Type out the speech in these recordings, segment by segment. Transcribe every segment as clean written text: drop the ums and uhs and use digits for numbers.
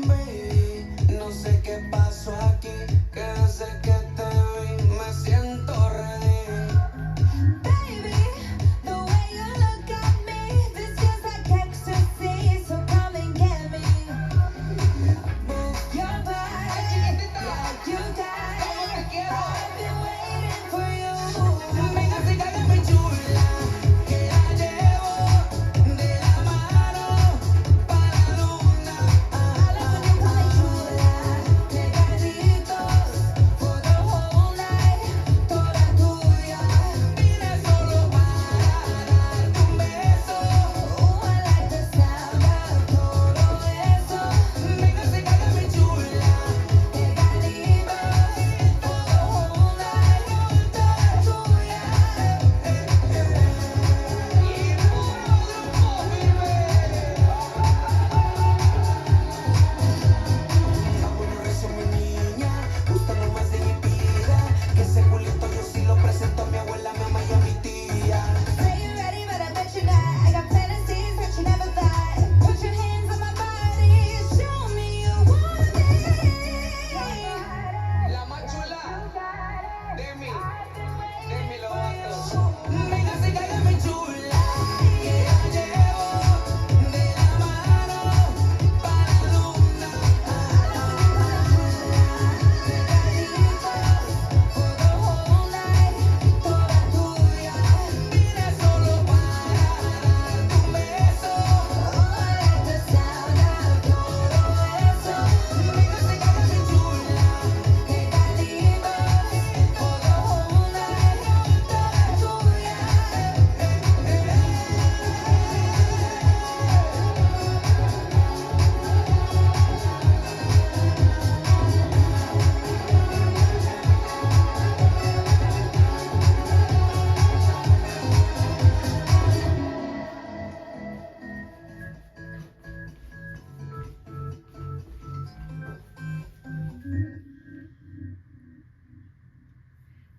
Baby, no sé qué pasó aquí, que desde que te vi me siento ready. Baby, the way you look at me, this feels like ecstasy, so come and get me. Move your body, like you got it. I've been waiting for you. Venga, acércate, chula, que la llevo de la mano para la luna. I love when you call me chula, pegaditos for the whole night, toda tuya. Vine solo para darte un beso. Oh, I like the sound of todo eso. Venga, acércate, chula, pegaditos for the whole night, toda tuya. Y puro abuelo rezo mi niña, gustando más de mi vida. Que ese culito yo sí lo presento a mi abuela, mi mamá y a mi tía. Say you're ready, but I bet you're not. I got fantasies that you never thought. Put your hands on my body, show me you want me. La más chula, Demi Lovato. Venga, acércate, chula, que la llevo de la mano para la luna. Pegaditos for the whole night, toda tuya. Vine solo para darte un beso. Oh, I like the sound of todo eso. Venga, acércate, chula, pegaditos for the whole night, toda tuya.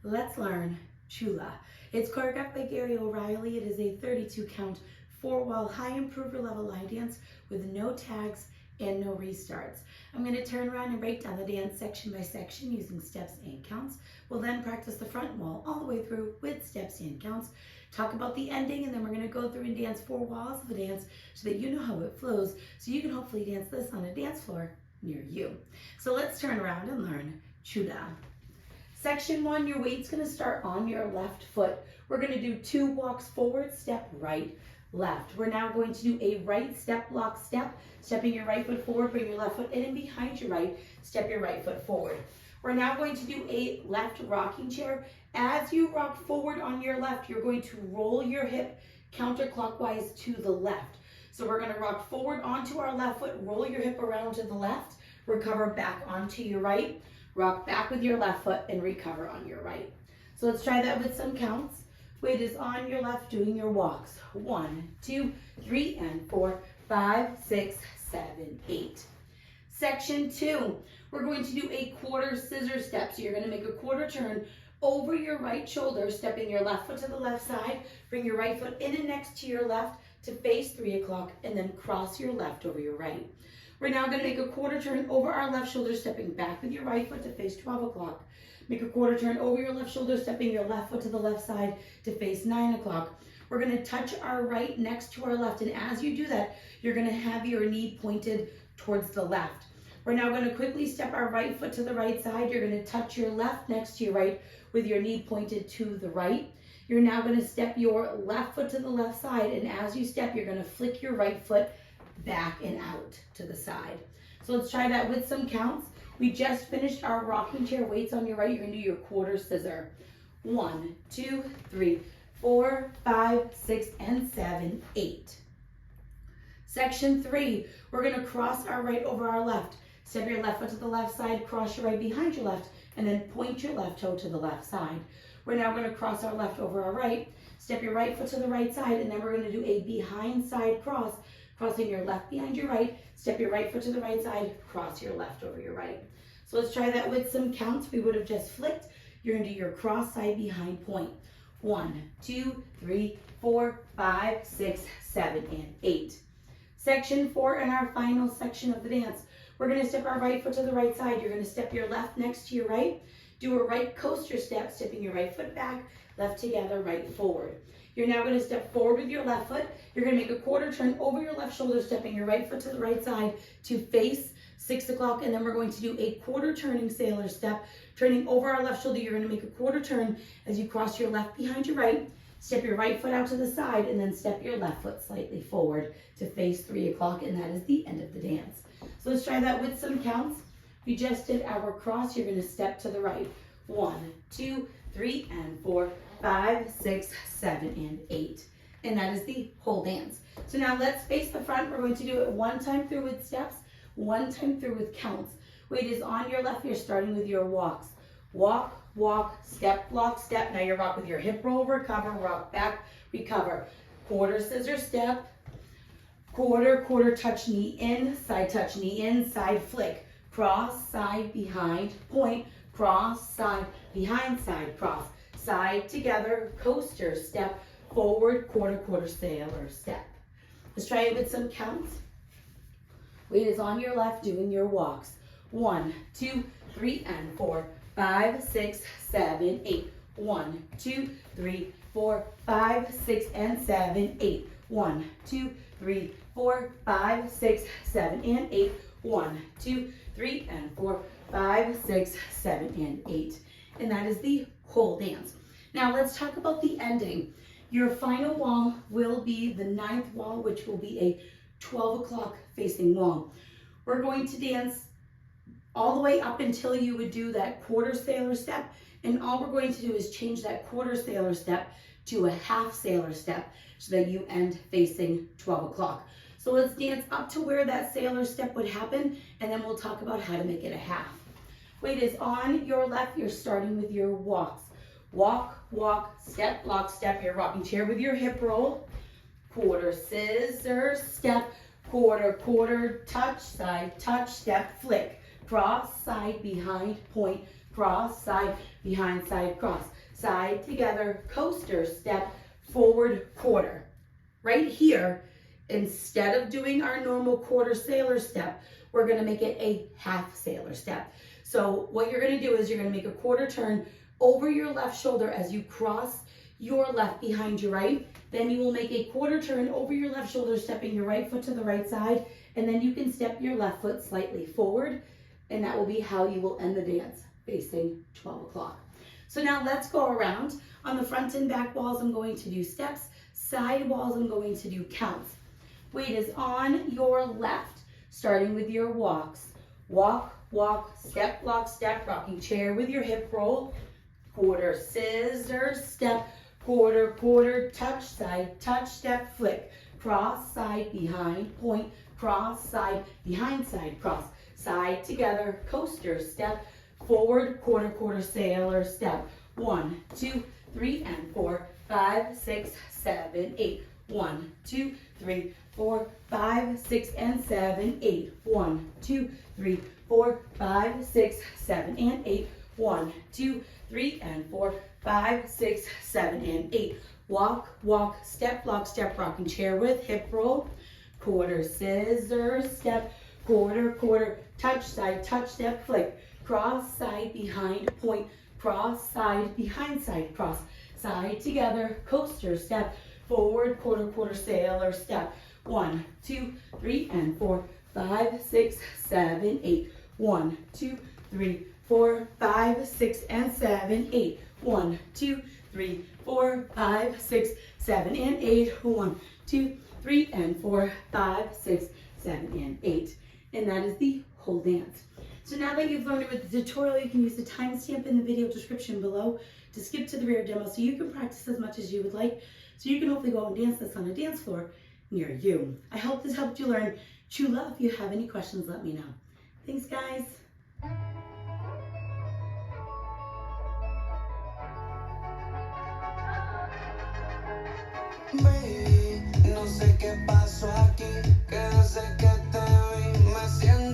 Let's learn Chula. It's choreographed by Gary O'Reilly. It is a 32 count, 4-wall, high improver level line dance with no tags and no restarts. I'm going to turn around and break down the dance section by section using steps and counts. We'll then practice the front wall all the way through with steps and counts, talk about the ending, and then we're going to go through and dance 4 walls of the dance so that you know how it flows, so you can hopefully dance this on a dance floor near you. So let's turn around and learn Chula. Section 1, your weight's going to start on your left foot. We're going to do 2 walks forward, step right, left. We're now going to do a right step, lock step, stepping your right foot forward, bring your left foot in and behind your right, step your right foot forward. We're now going to do a left rocking chair. As you rock forward on your left, you're going to roll your hip counterclockwise to the left. So we're going to rock forward onto our left foot, roll your hip around to the left, recover back onto your right, rock back with your left foot and recover on your right. So let's try that with some counts. Weight is on your left doing your walks. 1, 2, 3, and 4, 5, 6, 7, 8. Section 2, we're going to do a quarter scissor step. So you're going to make a quarter turn over your right shoulder, stepping your left foot to the left side, bring your right foot in and next to your left to face 3 o'clock, and then cross your left over your right. We're now going to make a quarter turn over our left shoulder, stepping back with your right foot to face 12 o'clock. Make a quarter turn over your left shoulder, stepping your left foot to the left side to face 9 o'clock. We're going to touch our right next to our left, and as you do that, you're going to have your knee pointed towards the left. We're now going to quickly step our right foot to the right side. You're going to touch your left next to your right with your knee pointed to the right. You're now going to step your left foot to the left side, and as you step, you're going to flick your right foot back and out to the side. So let's try that with some counts. We just finished our rocking chair. Weights on your right. You're going to do your quarter scissor. 1, 2, 3, 4, 5, 6, and 7, 8. Section 3, we're going to cross our right over our left. Step your left foot to the left side, cross your right behind your left, and then point your left toe to the left side. We're now going to cross our left over our right. Step your right foot to the right side, and then we're going to do a behind side cross, crossing your left behind your right, step your right foot to the right side, cross your left over your right. So let's try that with some counts. We would have just flicked. You're going to do your cross side behind point. 1, 2, 3, 4, 5, 6, 7, and 8. Section 4 and our final section of the dance. We're gonna step our right foot to the right side. You're gonna step your left next to your right. Do a right coaster step, stepping your right foot back, left together, right forward. You're now gonna step forward with your left foot. You're gonna make a quarter turn over your left shoulder, stepping your right foot to the right side to face 6 o'clock, and then we're going to do a quarter turning sailor step. Turning over our left shoulder, you're gonna make a quarter turn as you cross your left behind your right, step your right foot out to the side, and then step your left foot slightly forward to face 3 o'clock, and that is the end of the dance. So let's try that with some counts. We just did our cross. You're gonna step to the right. 1, 2, 3, and 4, 5, 6, 7, and 8. And that is the whole dance. So now let's face the front. We're going to do it one time through with steps, one time through with counts. Weight is on your left. You're starting with your walks. Walk, walk, step, block, step. Now you rock with your hip roll, recover, rock back, recover. Quarter scissor step, quarter, quarter touch knee in, side flick. Cross, side, behind, point, cross, side, behind, side, cross. Side together, coaster step, forward, quarter, quarter sailor step. Let's try it with some counts. Weight is on your left, doing your walks. 1, 2, 3, and 4, 5, 6, 7, 8. 1, 2, 3, 4, 5, 6, and 7, 8. 1, 2, 3, 4, 5, 6, 7, and 8. 1, 2, 3, and 4, 5, 6, 7, and 8. And that is the whole dance. Now let's talk about the ending. Your final wall will be the 9th wall, which will be a 12 o'clock facing wall. We're going to dance all the way up until you would do that quarter sailor step, and all we're going to do is change that quarter sailor step to a half sailor step so that you end facing 12 o'clock. So let's dance up to where that sailor step would happen, and then we'll talk about how to make it a half. Weight is on your left. You're starting with your walks. Walk, walk, step, lock, step. Your rocking chair with your hip roll. Quarter scissor step, quarter, quarter, touch, side, touch, step, flick. Cross, side, behind, point, cross, side, behind, side, cross. Side together, coaster step, forward, quarter. Right here, instead of doing our normal quarter sailor step, we're gonna make it a half sailor step. So what you're gonna do is you're gonna make a quarter turn over your left shoulder as you cross your left behind your right. Then you will make a quarter turn over your left shoulder, stepping your right foot to the right side, and then you can step your left foot slightly forward, and that will be how you will end the dance, facing 12 o'clock. So now let's go around. On the front and back walls, I'm going to do steps. Side walls, I'm going to do counts. Weight is on your left, starting with your walks. Walk, walk, step, block, step, rocking chair with your hip roll. Quarter scissor step, quarter, quarter, touch, side, touch, step, flick. Cross, side, behind, point, cross, side, behind, side, cross. Side together, coaster step, forward, quarter, quarter sailor step. 1, 2, 3, and 4, 5, 6, 7, 8. 1, 2, 3, 4, 5, 6, and 7, 8. 1, 2, 3, 4, 5, 6, 7, and 8. 1, 2, 3, and 4, 5, 6, 7, and 8. Walk, walk, step, lock, step, rocking chair with hip roll. Quarter scissor step, quarter, quarter, touch, side, touch, step, flick. Cross, side, behind, point, cross, side, behind, side, cross. Side together, coaster step, forward, quarter, quarter sailor step. 1, 2, 3, and 4, 5, 6, 7, 8. 1, 2, 3, 4, 5, 6, and 7, 8. 1, 2, 3, 4, 5, 6, 7, and 8. 1, 2, 3, and 4, 5, 6, 7, and 8. And that is the whole dance. So now that you've learned it with the tutorial, you can use the timestamp in the video description below to skip to the rear demo so you can practice as much as you would like, so you can hopefully go and dance this on a dance floor near you. I hope this helped you learn Chula. If you have any questions, let me know. Thanks, guys. Baby, no sé qué pasó aquí, que desde que te vi me siento